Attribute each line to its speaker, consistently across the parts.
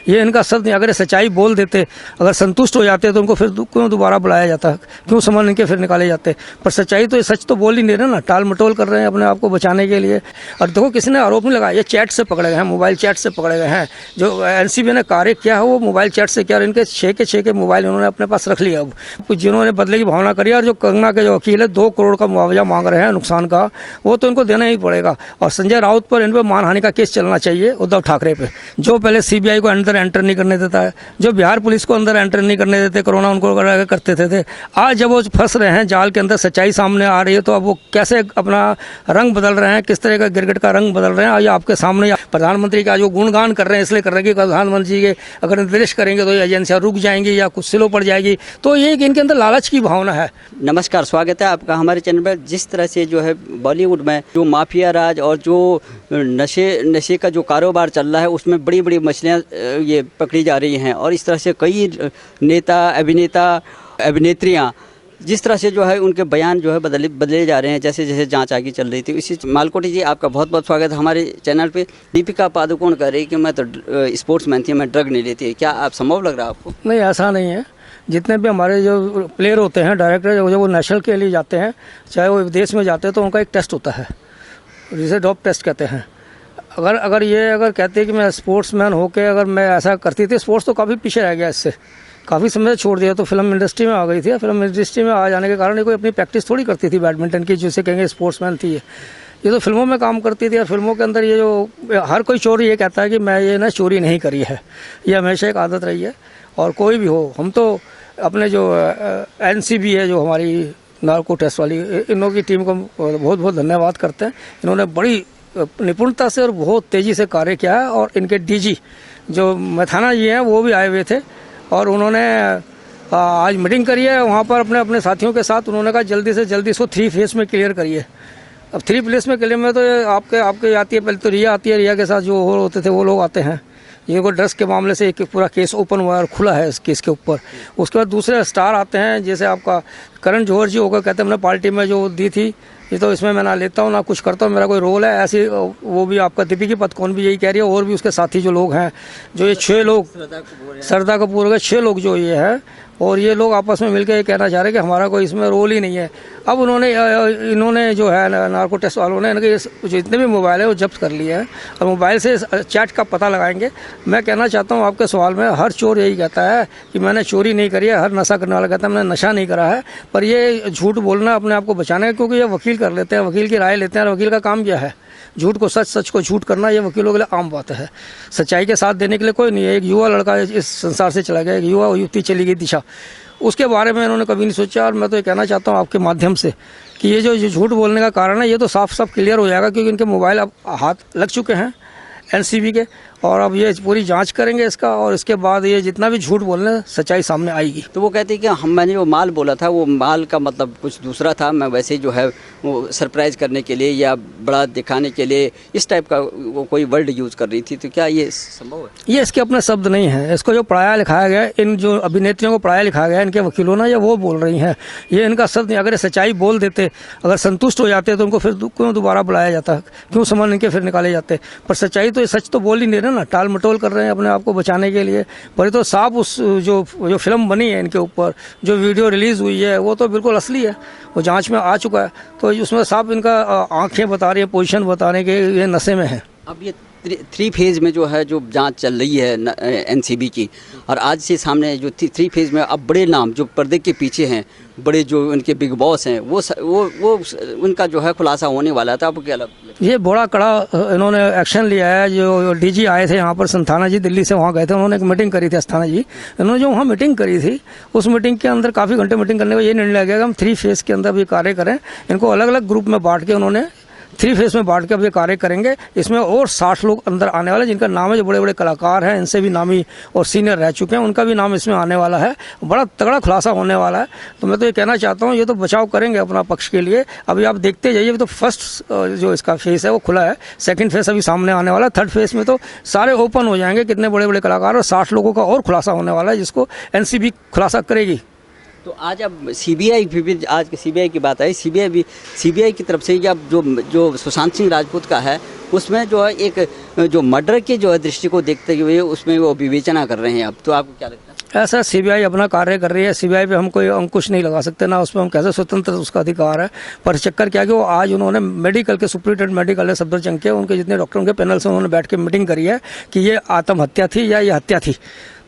Speaker 1: ये इनका सच नहीं। अगर सच्चाई बोल देते, अगर संतुष्ट हो जाते तो उनको फिर क्यों दोबारा बुलाया जाता, क्यों सामान इनके फिर निकाले जाते। पर सच्चाई तो, सच तो बोल ही नहीं रहे ना, टाल मटोल कर रहे हैं अपने आप को बचाने के लिए। और देखो किसी ने आरोप नहीं लगाया, ये चैट से पकड़े गए हैं, मोबाइल चैट से पकड़े गए हैं। जो एनसीबी ने कार्य किया है वो मोबाइल चैट से किया, और इनके 6 के मोबाइल उन्होंने अपने पास रख लिया। अब जिन्होंने बदले की भावना करी, और जो कंगना के जो वकील है 2 करोड़ का मुआवजा मांग रहे हैं नुकसान का, वो तो इनको देना ही पड़ेगा। और संजय राउत पर, इन पर मानहानि का केस चलना चाहिए उद्धव ठाकरे पे, जो पहले सीबीआई को अंदर एंटर नहीं करने देता है, जो बिहार पुलिस को अंदर एंटर नहीं करने देते, कोरोना उनको करते थे। आज जब वो फंस रहे हैं जाल के अंदर, सच्चाई सामने आ रही है, तो अब वो कैसे अपना रंग बदल रहे हैं, किस तरह का गिरगिट का रंग बदल रहे हैं, ये आपके सामने। प्रधानमंत्री का जो गुणगान कर रहे हैं, इसलिए कर रहे हैं कि प्रधानमंत्री के अगर निर्देश करेंगे तो ये एजेंसियां रुक जाएंगी या कुछ स्लो पड़ जाएगी, तो ये इनके अंदर लालच की भावना है।
Speaker 2: नमस्कार, स्वागत है आपका हमारे चैनल पर। जिस तरह से जो है बॉलीवुड में जो माफिया राज और जो नशे का जो कारोबार चल रहा है, उसमें बड़ी बड़ी मछलियाँ ये पकड़ी जा रही हैं, और इस तरह से कई नेता, अभिनेत्रियाँ जिस तरह से जो है उनके बयान जो है बदले जा रहे हैं, जैसे जैसे जांच आगे चल रही थी। इसी मालकोटी जी, आपका बहुत बहुत स्वागत है हमारे चैनल पे। दीपिका पादुकोण कह रही कि मैं तो स्पोर्ट्समैन थी, मैं ड्रग नहीं लेती। क्या आप संभव लग रहा है आपको?
Speaker 1: नहीं, ऐसा नहीं है। जितने भी हमारे जो प्लेयर होते हैं, डायरेक्टर, जो वो नेशनल के लिए जाते हैं, चाहे वो विदेश में जाते हैं, तो उनका एक टेस्ट होता है, जिसे डोप टेस्ट कहते हैं। अगर ये कहते हैं कि मैं स्पोर्ट्समैन होकर अगर मैं ऐसा करती थी, स्पोर्ट्स तो काफ़ी पीछे रह गया, इससे काफ़ी समय छोड़ दिया, तो फिल्म इंडस्ट्री में आ गई थी। फिल्म इंडस्ट्री में आ जाने के कारण ये कोई अपनी प्रैक्टिस थोड़ी करती थी बैडमिंटन की, जिसे कहेंगे स्पोर्ट्समैन थी। ये तो फिल्मों में काम करती थी, और फिल्मों के अंदर ये जो हर कोई चोर ये कहता है कि मैं ये ना चोरी नहीं करी है, ये हमेशा एक आदत रही है। और कोई भी हो, हम तो अपने जो एनसीबी है, जो हमारी नार्को टेस्ट वाली, इन लोगों की टीम को बहुत बहुत धन्यवाद करते हैं। इन्होंने बड़ी निपुणता से और बहुत तेज़ी से कार्य किया है। और इनके डीजी जो मैथाना जी हैं, वो भी आए हुए थे, और उन्होंने आज मीटिंग करी है वहाँ पर अपने अपने साथियों के साथ। उन्होंने कहा जल्दी से जल्दी इसको 3 फेज में क्लियर करिए। अब 3 फेज में क्लियर में तो आपके आती है, पहले तो रिया आती है, रिया के साथ जो होते थे वो लोग आते हैं। ये को ड्रग्स के मामले से एक पूरा केस ओपन हुआ है और खुला है इस केस के ऊपर। उसके बाद दूसरे स्टार आते हैं, जैसे आपका करण जौहर जी होकर कहते हैं हमने पार्टी में जो दी थी, ये तो इसमें मैं ना लेता हूँ ना कुछ करता हूँ, मेरा कोई रोल है। ऐसी वो भी आपका दीपिका पादुकोण भी यही कह रही है, और भी उसके साथी जो लोग हैं, जो ये 6 लोग, श्रद्धा कपूर के 6 लोग जो ये है, और ये लोग आपस में मिलकर ये कहना चाह रहे हैं कि हमारा कोई इसमें रोल ही नहीं है। अब इन्होंने जो है नार्को टेस्ट वालों ने इनके जो जितने भी मोबाइल है वो जब्त कर लिए हैं, और मोबाइल से चैट का पता लगाएंगे। मैं कहना चाहता हूँ आपके सवाल में, हर चोर यही कहता है कि मैंने चोरी नहीं करी है, हर नशा करने वाला कहता है मैंने नशा नहीं करा है। पर ये झूठ बोलना अपने आप को बचाना है, क्योंकि ये वकील कर लेते हैं, वकील की राय लेते हैं, और वकील का काम क्या है? झूठ को सच, सच को झूठ करना, ये वकीलों के लिए आम बात है। सच्चाई के साथ देने के लिए कोई नहीं है। एक युवा लड़का इस संसार से चला गया, एक युवा युवती चली गई दिशा, उसके बारे में इन्होंने कभी नहीं सोचा। और मैं तो ये कहना चाहता हूँ आपके माध्यम से कि ये जो झूठ बोलने का कारण है, ये तो साफ साफ क्लियर हो जाएगा, क्योंकि इनके मोबाइल अब हाथ लग चुके हैं एनसीबी के, और अब ये पूरी जांच करेंगे इसका, और इसके बाद ये जितना भी झूठ बोलने सच्चाई सामने आएगी।
Speaker 2: तो वो कहते हैं कि मैंने जो माल बोला था, वो माल का मतलब कुछ दूसरा था, मैं वैसे ही जो है वो सरप्राइज करने के लिए या बड़ा दिखाने के लिए इस टाइप का वो कोई वर्ड यूज़ कर रही थी। तो क्या ये संभव है?
Speaker 1: ये इसके अपने शब्द नहीं है, इसको जो पढ़ाया लिखाया गया, इन जो अभिनेत्रियों को पढ़ाया लिखाया गया इनके वकीलों ने, ये वो बोल रही हैं, ये इनका शब्द नहीं। अगर सच्चाई बोल देते, अगर संतुष्ट हो जाते, तो उनको फिर क्यों दोबारा बुलाया जाता, क्यों सामान इनके फिर निकाले जाते। पर सच्चाई तो, सच तो बोल ही नहीं रहे ना, टाल मटोल कर रहे हैं अपने आप को बचाने के लिए। पर ये तो साफ उस जो फिल्म बनी है इनके ऊपर, जो वीडियो रिलीज़ हुई है, वो तो बिल्कुल असली है, वो जांच में आ चुका है। तो उसमें साफ इनका आंखें बता रही है, पोजीशन बताने के ये नशे में है।
Speaker 2: अब ये 3 फेज में जो है जो जांच चल रही है एनसीबी की, और आज से सामने जो 3 फेज में अब बड़े नाम जो पर्दे के पीछे हैं, बड़े जो उनके बिग बॉस हैं, वो उनका जो है खुलासा होने वाला था। आपको क्या लगता है?
Speaker 1: ये बड़ा कड़ा इन्होंने एक्शन लिया है। जो डीजी आए थे यहाँ पर, संथाना जी दिल्ली से वहाँ गए थे, उन्होंने एक मीटिंग करी थी, अस्थाना जी, इन्होंने जो वहाँ मीटिंग करी थी, उस मीटिंग के अंदर काफ़ी घंटे मीटिंग करने का ये निर्णय लिया गया कि हम 3 फेज के अंदर भी कार्य करें। इनको अलग अलग ग्रुप में बांट के उन्होंने 3 फेज में बांट के अब ये कार्य करेंगे। इसमें और 60 लोग अंदर आने वाले, जिनका नाम है, जो बड़े बड़े कलाकार हैं, इनसे भी नामी और सीनियर रह चुके हैं, उनका भी नाम इसमें आने वाला है। बड़ा तगड़ा खुलासा होने वाला है। तो मैं तो ये कहना चाहता हूँ, ये तो बचाव करेंगे अपना पक्ष के लिए। अभी आप देखते जाइए, तो फर्स्ट जो इसका फेस है वो खुला है, सेकंड फेस अभी सामने आने वाला है, थर्ड फेस में तो सारे ओपन हो जाएंगे, कितने बड़े बड़े कलाकार, और 60 लोगों का और खुलासा होने वाला है, जिसको एनसीबी खुलासा करेगी।
Speaker 2: तो आज अब सीबीआई भी आज सीबीआई की बात आई, सीबीआई की तरफ से अब जो सुशांत सिंह राजपूत का है उसमें जो है एक जो मर्डर के जो है दृष्टि को देखते हुए उसमें वो विवेचना कर रहे हैं। अब तो आपको क्या लगता है?
Speaker 1: ऐसा सीबीआई अपना कार्य कर रही है, सीबीआई पे हम कोई अंकुश नहीं लगा सकते, ना उसमें हम कैसे स्वतंत्र उसका अधिकार है। पर चक्कर क्या है कि वो आज उन्होंने मेडिकल के सुप्रिटेंडेंट मेडिकल है सफदरजंग के, उनके जितने डॉक्टरों के पैनल से उन्होंने बैठ के मीटिंग करी है कि ये आत्महत्या थी या ये हत्या थी।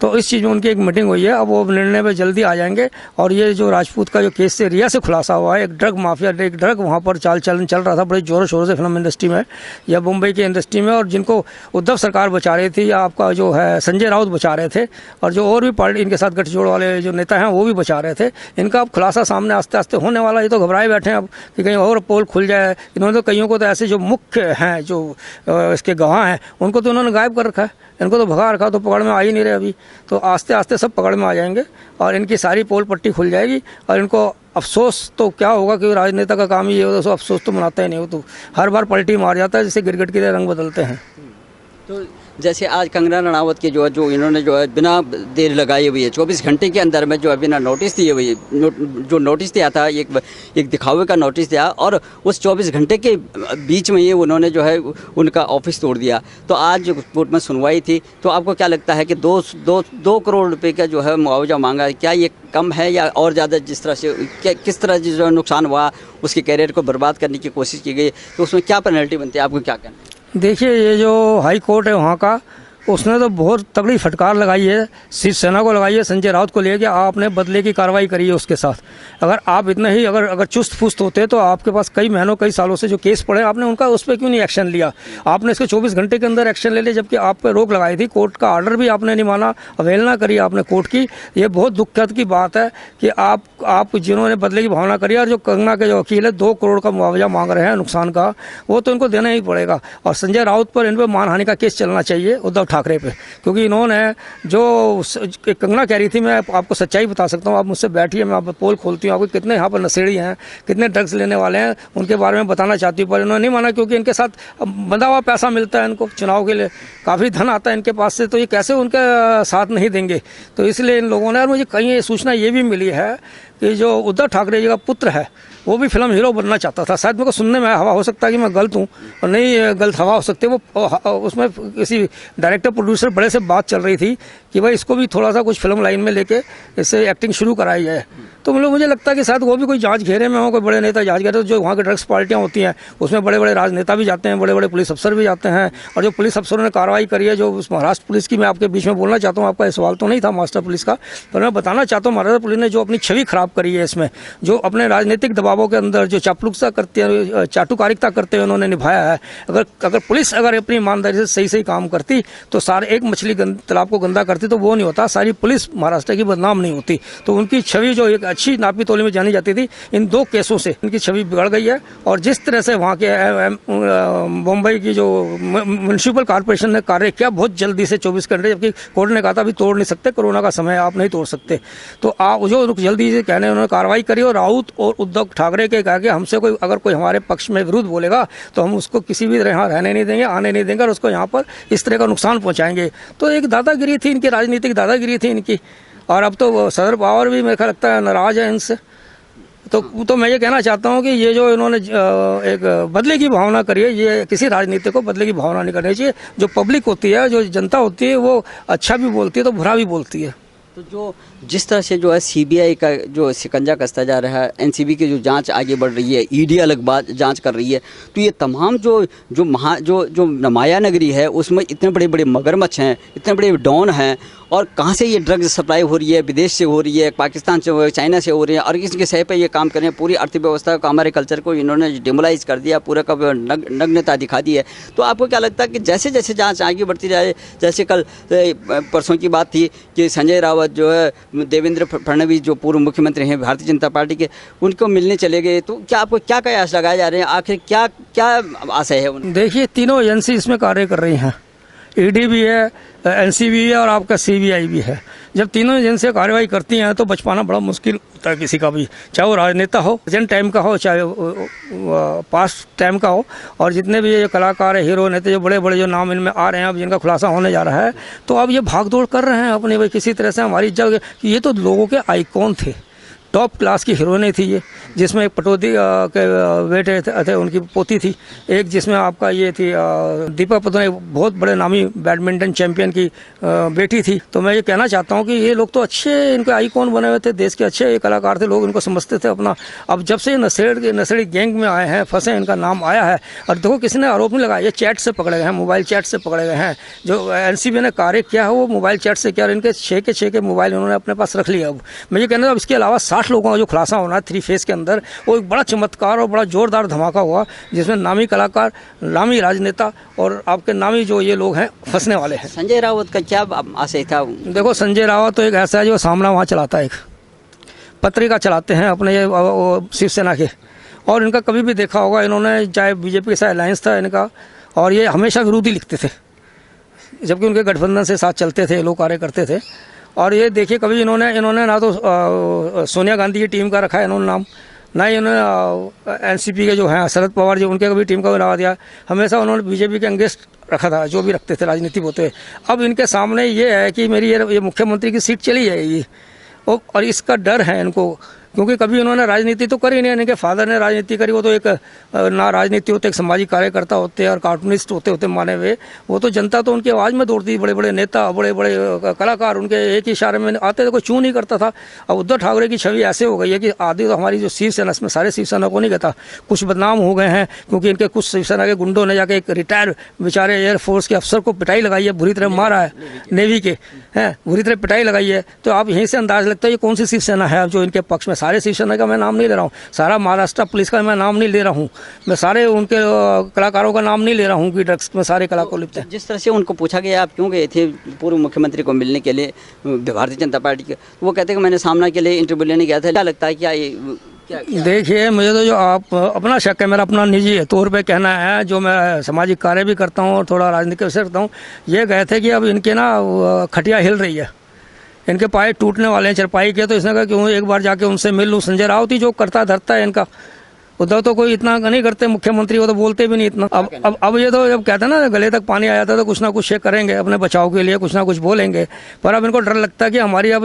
Speaker 1: तो इस चीज़ में उनकी एक मीटिंग हुई है, अब वो निर्णय में जल्दी आ जाएंगे। और ये जो राजपूत का जो केस से रिया से खुलासा हुआ है, एक ड्रग माफिया, एक ड्रग वहाँ पर चल रहा था बड़े जोरों शोरों से फिल्म इंडस्ट्री में या मुंबई की इंडस्ट्री में, और जिनको उद्धव सरकार बचा रही थी या आपका जो है संजय राउत बचा रहे थे, और जो और भी पार्टी इनके साथ गठजोड़ वाले जो नेता हैं वो भी बचा रहे थे। इनका अब खुलासा सामने आस्ते आस्ते होने वाला। ये तो घबराए बैठे हैं अब कि कहीं और पोल खुल जाए। इन्होंने तो कईयों को तो ऐसे जो मुख्य हैं जो इसके गवाह हैं उनको तो उन्होंने गायब कर रखा है, इनको तो भगा रखा, तो पकड़ में आ ही नहीं रहे अभी। तो आस्ते आस्ते सब पकड़ में आ जाएंगे और इनकी सारी पोल पट्टी खुल जाएगी। और इनको अफसोस तो क्या होगा कि राजनेता का काम ही ये होता है, अफसोस तो मनाता ही नहीं हो, तो हर बार पलटी मार जाता है जैसे गिरगिट की तरह रंग बदलते हैं।
Speaker 2: तो जैसे आज कंगना रनावत के जो इन्होंने जो है बिना देर लगाई हुई है 24 घंटे के अंदर में जो है बिना नोटिस दिए हुई जो नोटिस दिया था, एक दिखावे का नोटिस दिया, और उस 24 घंटे के बीच में ये उन्होंने जो है उनका ऑफिस तोड़ दिया। तो आज जो कोर्ट में सुनवाई थी, तो आपको क्या लगता है कि 2 करोड़ रुपए का जो है मुआवजा मांगा है, क्या ये कम है या और ज़्यादा? जिस तरह से किस तरह से जो नुकसान हुआ, उसके कैरियर को बर्बाद करने की कोशिश की गई, तो उसमें क्या पेनल्टी बनती है, आपको क्या कहना है?
Speaker 1: देखिए, ये जो हाई कोर्ट है वहाँ का, उसने तो बहुत तगड़ी फटकार लगाई है, शिवसेना को लगाई है, संजय राउत को लेके आपने बदले की कार्रवाई करी है उसके साथ। अगर आप इतने ही अगर चुस्त फुस्त होते तो आपके पास कई महीनों कई सालों से जो केस पड़े, आपने उनका उस पर क्यों नहीं एक्शन लिया? आपने इसके 24 घंटे के अंदर एक्शन ले लिया, जबकि आप पे रोक लगाई थी। कोर्ट का ऑर्डर भी आपने नहीं माना, अवहेलना करी आपने कोर्ट की। ये बहुत दुखद की बात है कि आप जिन्होंने बदले की भावना करी, और जो कंगना के जो वकील है 2 करोड़ का मुआवजा मांग रहे हैं नुकसान का, वो तो इनको देना ही पड़ेगा। और संजय राउत पर इन पर मानहानि का केस चलना चाहिए उद्धव ठाकरे पे, क्योंकि इन्होंने जो कंगना कह रही थी, मैं आपको सच्चाई बता सकता हूँ, आप मुझसे बैठिए, मैं आपको पोल खोलती हूँ, आपको कितने यहाँ पर नशेड़ी हैं, कितने ड्रग्स लेने वाले हैं, उनके बारे में बताना चाहती हूँ। पर इन्होंने नहीं माना, क्योंकि इनके साथ बंधा हुआ पैसा मिलता है इनको चुनाव के लिए, काफ़ी धन आता है इनके पास से, तो ये कैसे उनका साथ नहीं देंगे। तो इसलिए इन लोगों ने, और मुझे कहीं सूचना ये भी मिली है कि जो उद्धव ठाकरे जी का पुत्र है वो भी फिल्म हीरो बनना चाहता था। शायद मेरे को सुनने में हवा, हो सकता है कि मैं गलत हूँ और नहीं गलत हवा हो सकती है। वो उसमें किसी डायरेक्टर प्रोड्यूसर बड़े से बात चल रही थी कि भाई इसको भी थोड़ा सा कुछ फिल्म लाइन में लेके इससे एक्टिंग शुरू कराई जाए। तो मतलब मुझे लगता है कि शायद वो भी कोई जांच घेरे में हो, कोई बड़े नेता जांच घेरे, तो जो वहाँ की ड्रग्स पार्टियाँ होती हैं उसमें बड़े बड़े राजनेता भी जाते हैं, बड़े बड़े पुलिस अफसर भी जाते हैं। और जो पुलिस अफसरों ने कार्रवाई करी है, जो उस महाराष्ट्र पुलिस की, मैं आपके बीच में बोलना चाहता हूँ, आपका ये सवाल तो नहीं था मास्टर पुलिस का, पर मैं बताना चाहता हूँ महाराष्ट्र पुलिस ने जो अपनी छवि खराब करी है इसमें, जो अपने राजनीतिक दबावों के अंदर जो चापलुकता करते हैं, चाटुकारिता करते हुए उन्होंने निभाया है। अगर पुलिस अगर अपनी ईमानदारी से सही काम करती तो सारे एक मछली तालाब को गंदा करती तो वो नहीं होता, सारी पुलिस महाराष्ट्र की बदनाम नहीं होती। तो उनकी छवि जो एक अच्छी नापी तोली में जानी जाती थी, इन 2 केसों से इनकी छवि बिगड़ गई है। और जिस तरह से वहाँ के मुंबई की जो म्यूनसिपल कॉर्पोरेशन ने कार्य किया बहुत जल्दी से 24 घंटे, जबकि कोर्ट ने कहा था अभी तोड़ नहीं सकते, कोरोना का समय आप नहीं तोड़ सकते, तो आप जो जल्दी से कहने उन्होंने कार्रवाई करी। और राउत और उद्धव ठाकरे के कहा कि हमसे अगर कोई हमारे पक्ष में विरुद्ध बोलेगा तो हम उसको किसी भी तरह यहाँ रहने नहीं देंगे, आने नहीं देंगे, और उसको यहाँ पर इस तरह का नुकसान पहुँचाएंगे। तो एक दादागिरी थी इनकी, राजनीतिक दादागिरी थी इनकी। और अब तो सदर पावर भी मेरे ख्याल लगता है नाराज है इनसे। तो मैं ये कहना चाहता हूँ कि ये जो इन्होंने एक बदले की भावना करी है, ये किसी राजनीति को बदले की भावना नहीं करनी चाहिए। जो पब्लिक होती है, जो जनता होती है, वो अच्छा भी बोलती है तो बुरा भी बोलती है।
Speaker 2: तो जिस तरह से जो है सीबीआई का जो शिकंजा कसता जा रहा है, एनसीबी की जो जांच आगे बढ़ रही है, ईडी अलग बात जांच कर रही है, तो ये तमाम जो माया नगरी है उसमें इतने बड़े बड़े मगरमच्छ हैं, इतने बड़े डॉन हैं, और कहाँ से ये ड्रग्स सप्लाई हो रही है, विदेश से हो रही है, पाकिस्तान से हो रही है, चाइना से हो रही है, और इसके सह पे ये काम कर रहे हैं। पूरी अर्थव्यवस्था को, हमारे कल्चर को इन्होंने डिमोलाइज कर दिया, पूरा का नग्नता दिखा दी है। तो आपको क्या लगता है कि जैसे जैसे जाँच आगे बढ़ती जाए, जैसे कल परसों की बात थी कि संजय रावत जो है देवेंद्र फडणवीस जो पूर्व मुख्यमंत्री हैं भारतीय जनता पार्टी के, उनको मिलने चले गए, तो क्या आपको क्या कयास लगाए जा रहे हैं, आखिर क्या क्या आशय है उन?
Speaker 1: देखिए, तीनों एजेंसी इसमें कार्य कर रही हैं, ईडी भी है, एनसीबी भी है और आपका सीबीआई भी है। जब तीनों एजेंसियां कार्रवाई करती हैं तो बच पाना बड़ा मुश्किल होता है किसी का भी, चाहे वो राजनेता हो, प्रेजेंट टाइम का हो, चाहे पास्ट टाइम का हो। और जितने भी ये कलाकार है, हीरो नेता, जो बड़े बड़े जो नाम इनमें आ रहे हैं, अब जिनका खुलासा होने जा रहा है, तो अब ये भाग दौड़ कर रहे हैं अपने, भाई किसी तरह से हमारी जगह, ये तो लोगों के आइकॉन थे, टॉप क्लास की हीरोइनें थी ये, जिसमें एक पटौदी के बेटे थे, उनकी पोती थी, एक जिसमें आपका ये थी दीपा पदुकोण, बहुत बड़े नामी बैडमिंटन चैंपियन की बेटी थी। तो मैं ये कहना चाहता हूँ कि ये लोग तो अच्छे इनके आइकॉन बने हुए थे, देश के अच्छे कलाकार थे, लोग इनको समझते थे अपना। अब जब से नशेड़ी गैंग में आए हैं, फंसे, इनका नाम आया है, और देखो किसी ने आरोप नहीं लगाया, ये चैट से पकड़े गए हैं, मोबाइल चैट से पकड़े गए हैं। जो एनसीबी ने कार्य किया है वो मोबाइल चैट से किया, और इनके 6 के मोबाइल इन्होंने अपने पास रख लिया। अब मैं ये कहना था, इसके अलावा 60 लोगों का जो खुलासा होना है 3 फेज के अंदर, वो एक बड़ा चमत्कार और बड़ा जोरदार धमाका हुआ, जिसमें नामी कलाकार, नामी राजनेता और आपके नामी जो ये लोग हैं फंसने वाले हैं।
Speaker 2: संजय राउत का क्या आशय था?
Speaker 1: देखो, संजय रावत तो एक ऐसा है जो सामना वहाँ चलाता है, एक पत्रिका चलाते हैं अपने ये शिवसेना के, और इनका कभी भी देखा होगा इन्होंने, चाहे बीजेपी के साथ अलायंस था इनका, और ये हमेशा विरोधी लिखते थे, जबकि उनके गठबंधन से साथ चलते थे, लोग कार्य करते थे। और ये देखिए, कभी इन्होंने ना तो सोनिया गांधी की टीम का रखा है इन्होंने नाम, ना ही इन्होंने एनसीपी के जो हैं शरद पवार जी, उनके कभी टीम का बना दिया। हमेशा उन्होंने बीजेपी के अगेंस्ट रखा था, जो भी रखते थे राजनीति होते। अब इनके सामने ये है कि मेरी ये मुख्यमंत्री की सीट चली जाएगी, और इसका डर है इनको, क्योंकि कभी उन्होंने राजनीति तो करी नहीं, इनके फादर ने राजनीति करी, वो तो एक ना राजनीति होते, एक सामाजिक कार्यकर्ता होते और कार्टूनिस्ट होते माने हुए। वो तो जनता तो उनकी आवाज़ में दौड़ती, बड़े बड़े नेता, बड़े बड़े कलाकार उनके एक ही इशारे में आते थे, कोई चूँ नहीं करता था। अब उद्धव ठाकरे की छवि ऐसे हो गई है कि आधी तो हमारी जो शिवसेना, इसमें सारे शिवसेना को नहीं कहता, कुछ बदनाम हो गए हैं, क्योंकि इनके कुछ शिवसेना के गुंडों ने जाके एक रिटायर बेचारे एयरफोर्स के अफसर को पिटाई लगाई है, बुरी तरह मारा है, नेवी के हैं, बुरी तरह पिटाई लगाई है। तो आप यहीं से अंदाज लगता है ये कौन सी शिवसेना है जो इनके पक्ष में। सारे शिवसेना का मैं नाम नहीं ले रहा हूँ, सारा महाराष्ट्र पुलिस का मैं नाम नहीं ले रहा हूँ, मैं सारे उनके कलाकारों का नाम नहीं ले रहा हूँ कि ड्रग्स में सारे कलाकार लिप्त हैं।
Speaker 2: जिस तरह से उनको पूछा गया आप क्यों गए थे पूर्व मुख्यमंत्री को मिलने के लिए भारतीय जनता पार्टी के, वो कहते हैं कि मैंने सामना के लिए इंटरव्यू लेने गया था। क्या लगता है क्या ये
Speaker 1: देखिए, मुझे तो जो आप अपना शक है, मेरा अपना निजी तौर पे कहना है, जो मैं सामाजिक कार्य भी करता हूँ और थोड़ा राजनीतिक विषय करता हूँ, ये गए थे कि अब इनके ना खटिया हिल रही है, इनके पाए टूटने वाले हैं चरपाई के। तो इसने कहा क्यों एक बार जाके उनसे मिल लूँ। संजय राउत ही जो करता धरता है इनका, उद्धव तो कोई इतना नहीं करते, मुख्यमंत्री वो तो बोलते भी नहीं इतना। अब ये तो जब कहते हैं ना गले तक पानी आ जाता है तो कुछ ना कुछ करेंगे अपने बचाव के लिए, कुछ ना कुछ बोलेंगे। पर अब इनको डर लगता है कि हमारी अब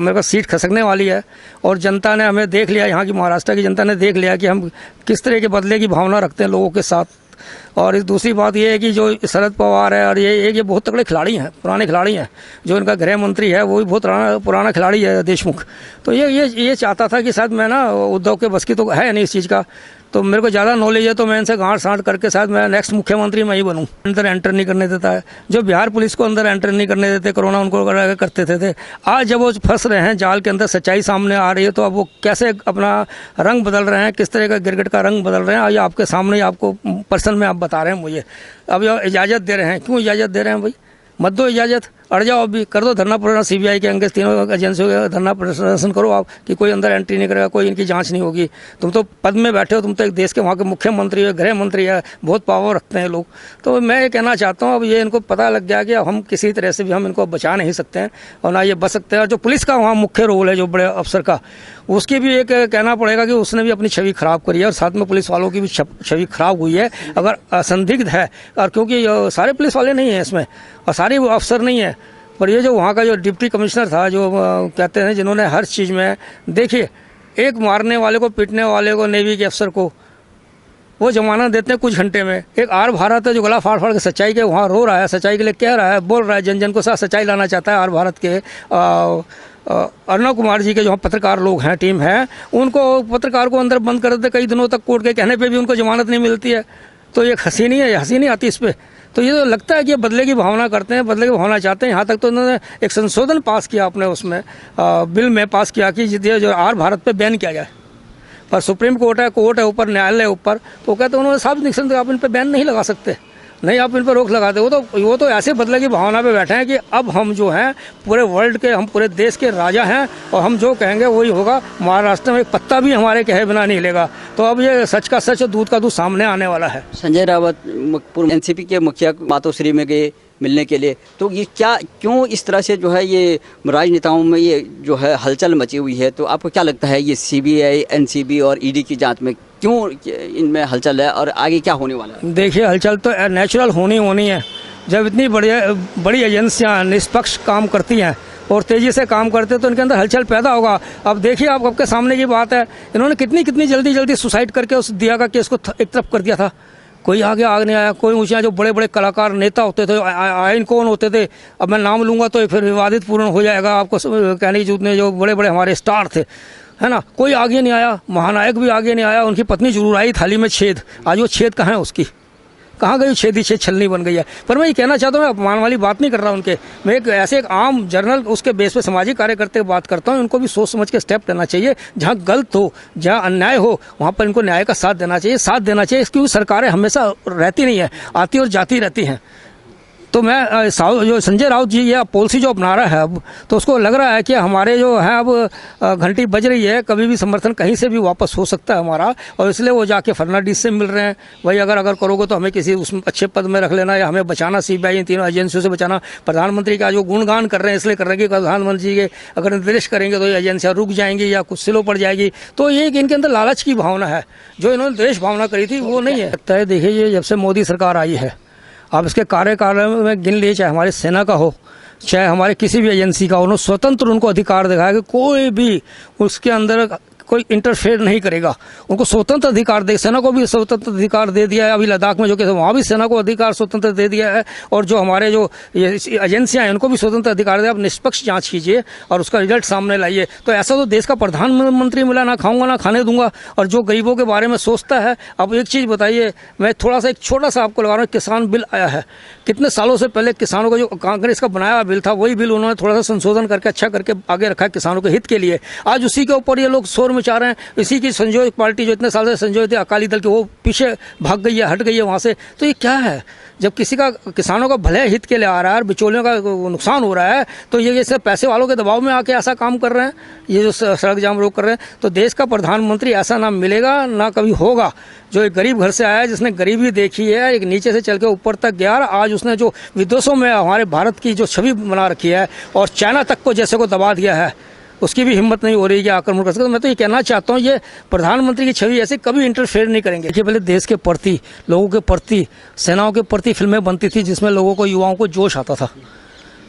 Speaker 1: मेरे को सीट खसकने वाली है, और जनता ने हमें देख लिया, यहाँ की महाराष्ट्र की जनता ने देख लिया कि हम किस तरह के बदले की भावना रखते हैं लोगों के साथ। और इस दूसरी बात ये है कि जो शरद पवार है और ये बहुत तगड़े खिलाड़ी हैं, पुराने खिलाड़ी हैं। जो इनका गृह मंत्री है वो भी बहुत पुराना खिलाड़ी है, देशमुख। तो ये चाहता था कि शायद मैं ना, उद्धव के बस की तो है नहीं इस चीज़ का, तो मेरे को ज़्यादा नॉलेज है, तो मैं इनसे गांठ साँठ करके शायद मैं नेक्स्ट मुख्यमंत्री मैं ही बनूँ। अंदर एंटर नहीं करने देता है, जो बिहार पुलिस को अंदर एंटर नहीं करने देते, कोरोना उनको करते थे। आज जब वो फंस रहे हैं जाल के अंदर, सच्चाई सामने आ रही है, तो अब वो कैसे अपना रंग बदल रहे हैं, किस तरह का गिरगिट का रंग बदल रहे हैं, ये आपके सामने ही आपको पर्सन में आप बता रहे हैं मुझे। अब ये इजाज़त दे रहे हैं, क्यों इजाज़त दे रहे हैं भाई? मत दो इजाज़त, अड़ जाओ, अभी कर दो धरना प्रदर्शन, सीबीआई के अंगे तीनों एजेंसियों का धरना प्रदर्शन करो आप, कि कोई अंदर एंट्री नहीं करेगा, कोई इनकी जांच नहीं होगी। तुम तो पद में बैठे हो, तुम तो एक देश के वहाँ के मुख्यमंत्री है, गृह मंत्री है, बहुत पावर रखते हैं लोग। तो मैं ये कहना चाहता हूँ, अब ये इनको पता लग गया कि अब हम किसी तरह से भी हम इनको बचा नहीं सकते हैं, और ना ये बच सकते हैं। और जो पुलिस का वहाँ मुख्य रोल है, जो बड़े अफसर का, उसकी भी एक कहना पड़ेगा कि उसने भी अपनी छवि खराब करी है, और साथ में पुलिस वालों की भी छवि खराब हुई है, अगर असंदिग्ध है। और क्योंकि सारे पुलिस वाले नहीं हैं इसमें, और सारे वो अफसर नहीं है, पर ये जो वहाँ का जो डिप्टी कमिश्नर था, जो कहते हैं जिन्होंने हर चीज़ में, देखिए एक मारने वाले को, पीटने वाले को, नेवी के अफसर को वो जमानत देते हैं कुछ घंटे में। एक आर भारत है जो गला फाड़ फाड़ के सच्चाई के वहाँ रो रहा है, सच्चाई के लिए कह रहा है, बोल रहा है, जन जन को साथ सच्चाई लाना चाहता है। आर भारत के अर्णव कुमार जी के जो पत्रकार लोग हैं, टीम है, उनको पत्रकार को अंदर बंद कर देते कई दिनों तक, कोर्ट के कहने पे भी उनको जमानत नहीं मिलती है। तो ये हंसी नहीं आती इस पर। तो ये तो लगता है कि ये बदले की भावना करते हैं, बदले की भावना चाहते हैं। यहाँ तक तो उन्होंने एक संशोधन पास किया अपने उसमें बिल में पास किया कि जो आर भारत पे बैन किया जाए। पर सुप्रीम कोर्ट है ऊपर, न्यायालय ऊपर, तो कहते हैं उन्होंने साफ निकल, आप इन पर बैन नहीं लगा सकते, नहीं आप इन पर रोक लगाते। वो तो ऐसे बदले की भावना पे बैठे हैं कि अब हम जो हैं पूरे वर्ल्ड के, हम पूरे देश के राजा हैं, और हम जो कहेंगे वही होगा। महाराष्ट्र में एक पत्ता भी हमारे कहे बिना नहीं हिलेगा। तो अब ये सच का सच, दूध का दूध सामने आने वाला है।
Speaker 2: संजय रावत पूर्व एनसीपी के मुखिया मातोश्री में गए मिलने के लिए, तो ये क्यों इस तरह से जो है ये राजनेताओं में ये जो है हलचल मची हुई है? तो आपको क्या लगता है ये सीबीआई, एनसीबी और ईडी की जांच में क्यों इनमें हलचल है, और आगे क्या होने वाला है?
Speaker 1: देखिए, हलचल तो नेचुरल होनी है। जब इतनी बड़ी एजेंसियां निष्पक्ष काम करती हैं, और तेज़ी से काम करते तो इनके अंदर हलचल पैदा होगा। अब देखिए, आप आपके सामने की बात है, इन्होंने कितनी जल्दी सुसाइड करके उस दिया का केस को एक तरफ कर दिया था। कोई आगे नहीं आया। कोई ऊँचे जो बड़े बड़े कलाकार नेता होते थे, आइन कौन होते थे, अब मैं नाम लूँगा तो फिर विवादित पूर्ण हो जाएगा। आपको कहने की जरूरत नहीं, जो बड़े बड़े हमारे स्टार थे, है ना, कोई आगे नहीं आया। महानायक भी आगे नहीं आया। उनकी पत्नी जरूर आई थाली में छेद, आज वो छेद कहाँ है उसकी, कहाँ गई छेद ही छेद, छलनी बन गई है। पर मैं ये कहना चाहता हूँ, मैं अपमान वाली बात नहीं कर रहा उनके, मैं एक आम जर्नल उसके बेस पे सामाजिक कार्य करते बात करता हूँ। उनको भी सोच समझ के स्टेप लेना चाहिए। जहाँ गलत हो, जहाँ अन्याय हो, वहाँ पर इनको न्याय का साथ देना चाहिए। क्योंकि सरकारें हमेशा रहती नहीं है, आती और जाती रहती हैं। तो मैं जो संजय राउत जी ये पॉलिसी जो अपना रहा है अब, तो उसको लग रहा है कि हमारे जो है अब घंटी बज रही है, कभी भी समर्थन कहीं से भी वापस हो सकता है हमारा, और इसलिए वो जाके फर्नांडिस से मिल रहे हैं। भाई अगर करोगे तो हमें किसी उसमें अच्छे पद में रख लेना, या हमें बचाना, CBI इन तीनों एजेंसियों से बचाना। प्रधानमंत्री का जो गुणगान कर रहे हैं इसलिए कर रहे हैं कि प्रधानमंत्री जी के अगर निर्देश करेंगे तो ये एजेंसियाँ रुक जाएंगी या कुछ स्लो पड़ जाएगी। तो ये इनके अंदर लालच की भावना है, जो इन्होंने देश भावना करी थी वो नहीं है। लगता है देखिए, ये जब से मोदी सरकार आई है, आप इसके कार्यकाल में गिन लीजिए, चाहे हमारी सेना का हो, चाहे हमारे किसी भी एजेंसी का हो, उन्होंने स्वतंत्र उनको अधिकार दिखाया कि कोई भी उसके अंदर कोई इंटरफेयर नहीं करेगा। उनको स्वतंत्र अधिकार दे, सेना को भी स्वतंत्र अधिकार दे दिया है। अभी लद्दाख में जो केस वहाँ भी सेना को अधिकार स्वतंत्र दे दिया है, और जो हमारे जो एजेंसियाँ हैं उनको भी स्वतंत्र अधिकार दिया। आप निष्पक्ष जांच कीजिए और उसका रिजल्ट सामने लाइए। तो ऐसा तो देश का प्रधानमंत्री मिला, ना खाऊंगा ना खाने दूंगा, और जो गरीबों के बारे में सोचता है। अब एक चीज़ बताइए, मैं थोड़ा सा एक छोटा सा आपको लगा रहा हूँ, किसान बिल आया है। कितने सालों से पहले किसानों का जो कांग्रेस का बनाया बिल था, वही बिल उन्होंने थोड़ा सा संशोधन करके अच्छा करके आगे रखा है किसानों के हित के लिए। आज उसी के ऊपर ये लोग शोर मचा रहे हैं। इसी की संजोय पार्टी जो इतने साल से संजोय थी अकाली दल की, वो पीछे भाग गई है, हट गई है वहाँ से। तो ये क्या है? जब किसी का किसानों का भले हित के लिए आ रहा है और बिचौलियों का नुकसान हो रहा है, तो ये सिर्फ पैसे वालों के दबाव में आके ऐसा काम कर रहे हैं, ये जो सड़क जाम रोक कर रहे हैं। तो देश का प्रधानमंत्री ऐसा ना मिलेगा, ना कभी होगा। जो एक गरीब घर से आया, जिसने गरीबी देखी है, एक नीचे से चल के ऊपर तक गया, आज उसने जो विदेशों में हमारे भारत की जो छवि बना रखी है और चाइना तक को जैसे को दबा दिया है, उसकी भी हिम्मत नहीं हो रही है कि आक्रमण कर सके। तो मैं तो ये कहना चाहता हूँ, ये प्रधानमंत्री की छवि ऐसे कभी इंटरफेयर नहीं करेंगे। देखिए, पहले देश के प्रति, लोगों के प्रति, सेनाओं के प्रति फिल्में बनती थी जिसमें लोगों को, युवाओं को जोश आता था,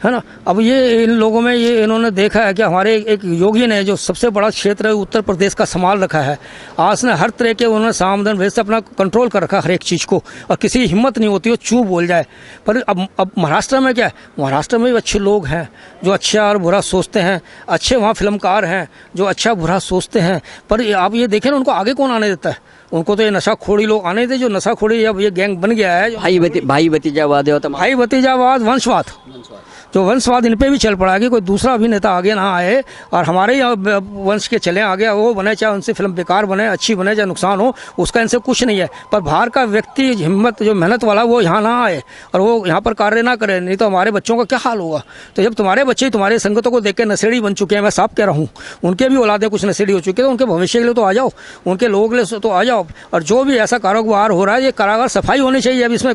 Speaker 1: है ना। अब ये इन लोगों में ये इन्होंने देखा है कि हमारे एक योगी ने जो सबसे बड़ा क्षेत्र है उत्तर प्रदेश का संभाल रखा है। आज ने हर तरह के उन्होंने सामधान वैसे अपना कंट्रोल कर रखा हर एक चीज़ को, और किसी की हिम्मत नहीं होती वो चू बोल जाए। पर अब महाराष्ट्र में क्या है, महाराष्ट्र में भी अच्छे लोग हैं जो अच्छा और बुरा सोचते हैं, अच्छे वहाँ फिल्मकार हैं जो अच्छा बुरा सोचते हैं। पर आप ये देखें ना, उनको आगे कौन आने देता है? उनको तो ये नशाखोरी लोग आने थे, जो नशाखोरी अब ये गैंग बन गया है।
Speaker 2: भाई भतीजावाद है,
Speaker 1: भाई भतीजावाद, वंशवाद, जो वंशवाद इन पे भी चल पड़ा कि कोई दूसरा अभिनेता आगे ना आए और हमारे ही वंश के चले आगे, वो बने, चाहे उनसे फिल्म बेकार बने, अच्छी बने, चाहे नुकसान हो, उसका इनसे कुछ नहीं है। पर बाहर का व्यक्ति हिम्मत, जो मेहनत वाला, वो यहाँ ना आए और वो यहाँ पर कार्य ना करे, नहीं तो हमारे बच्चों का क्या हाल होगा। तो जब तुम्हारे बच्चे तुम्हारे संगतों को देख के नशेड़ी बन चुके हैं, मैं साफ कह रहा हूँ, उनके भी औलादें कुछ नशेड़ी हो चुके हैं, उनके भविष्य के लिए तो आ जाओ, उनके लोगों के लिए तो आ जाओ। और जो भी ऐसा कारोबार हो रहा है, ये कारागार सफाई होनी चाहिए। अब इसमें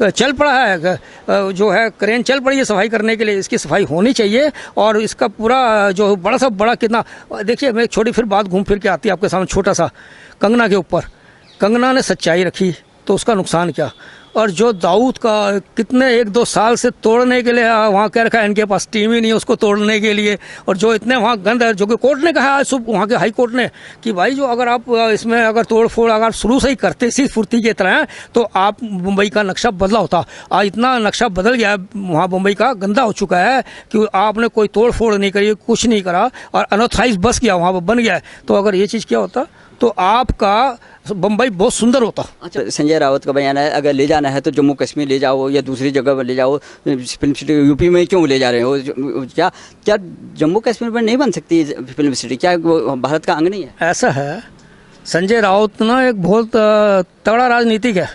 Speaker 1: चल पड़ा है, जो है क्रेन चल पड़ी है सफाई करने के लिए, इसकी सफाई होनी चाहिए। और इसका पूरा जो बड़ा सा बड़ा कितना, देखिए मैं छोटी फिर बात घूम फिर के आती है आपके सामने, छोटा सा कंगना के ऊपर। कंगना ने सच्चाई रखी तो उसका नुकसान क्या। और जो दाऊद का कितने 1-2 साल से तोड़ने के लिए वहाँ कह रखा है, इनके पास टीम ही नहीं है उसको तोड़ने के लिए। और जो इतने वहाँ गंद है, जो कि कोर्ट ने कहा है सुबह, वहाँ के हाई कोर्ट ने, कि भाई जो अगर आप इसमें अगर तोड़ फोड़ अगर शुरू से ही करते इसी फुर्ती की तरह, तो आप मुंबई का नक्शा बदला होता। आज इतना नक्शा बदल गया है वहाँ, मुंबई का गंदा हो चुका है कि आपने कोई तोड़ फोड़ नहीं करी, कुछ नहीं करा, और अनऑथराइज बस गया वहाँ बन गया है। तो अगर ये चीज़ क्या होता तो आपका बम्बई बहुत सुंदर होता।
Speaker 2: अच्छा, संजय राउत का बयान है, अगर ले जाना है तो जम्मू कश्मीर ले जाओ या दूसरी जगह पर ले जाओ, फिल्म सिटी यूपी में क्यों ले जा रहे हो? क्या जम्मू कश्मीर में नहीं बन सकती फिल्म सिटी? क्या वो भारत का अंग नहीं है?
Speaker 1: ऐसा है, संजय राउत ना एक बहुत तगड़ा राजनीतिक है,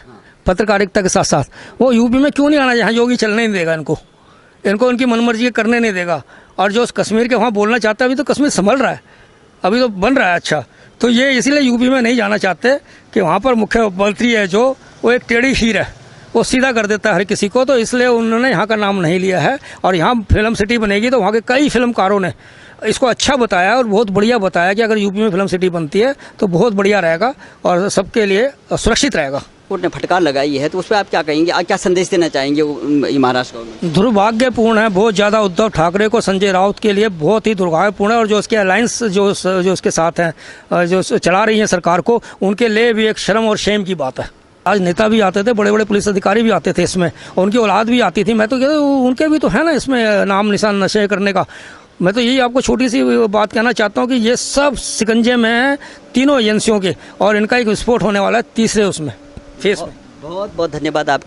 Speaker 1: पत्रकारिता के साथ साथ। वो यूपी में क्यों नहीं आना, जहाँ योगी चलने नहीं देगा इनको उनकी मनमर्जी करने नहीं देगा। और जो कश्मीर के वहाँ बोलना चाहता है, अभी तो कश्मीर संभल रहा है, अभी तो बन रहा है अच्छा। तो ये इसीलिए यूपी में नहीं जाना चाहते कि वहाँ पर मुख्यमंत्री है जो, वो एक टेढ़ी खीर है, वो सीधा कर देता है हर किसी को। तो इसलिए उन्होंने यहाँ का नाम नहीं लिया है। और यहाँ फिल्म सिटी बनेगी तो वहाँ के कई फिल्मकारों ने इसको अच्छा बताया और बहुत बढ़िया बताया कि अगर यूपी में फिल्म सिटी बनती है तो बहुत बढ़िया रहेगा और सबके लिए सुरक्षित रहेगा।
Speaker 2: कोर्ट ने फटकार लगाई है, तो उस पर आप क्या कहेंगे, क्या संदेश देना चाहेंगे महाराष्ट्र गवर्नमेंट?
Speaker 1: दुर्भाग्यपूर्ण है बहुत ज़्यादा उद्धव ठाकरे को, संजय राउत के लिए बहुत ही दुर्भाग्यपूर्ण है। और जो उसके अलायंस जो उसके साथ हैं, जो चला रही हैं सरकार को, उनके लिए भी एक शर्म और शेम की बात है। आज नेता भी आते थे, बड़े बड़े पुलिस अधिकारी भी आते थे इसमें, और उनकी औलाद भी आती थी। मैं तो कहता हूँ उनके भी तो है ना इसमें नाम निशान नशे करने का। मैं तो यही आपको छोटी सी बात कहना चाहता हूँ कि ये सब शिकंजे में हैं तीनों एजेंसियों के, और इनका एक विस्फोट होने वाला है तीसरे उसमें फेस में।
Speaker 2: बहुत बहुत धन्यवाद आपका।